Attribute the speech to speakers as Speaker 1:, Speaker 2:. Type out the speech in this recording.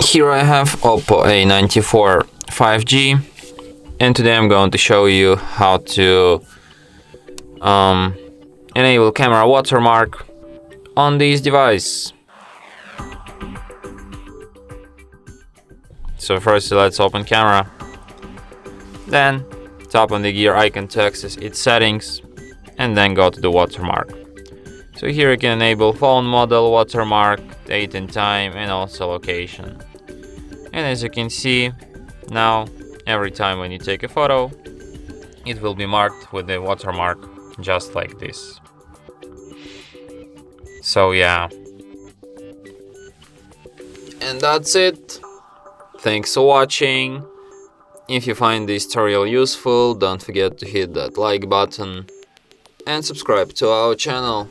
Speaker 1: Here I have OPPO A94 5G, and today I'm going to show you how to enable camera watermark on this device. So first let's open camera, then tap on the gear icon to access its settings, and then go to the watermark. So here you can enable phone model watermark, date and time, and also location. And as you can see, now every time when you take a photo, it will be marked with the watermark just like this. So yeah. And that's it. Thanks for watching. If you find this tutorial useful, don't forget to hit that like button and subscribe to our channel.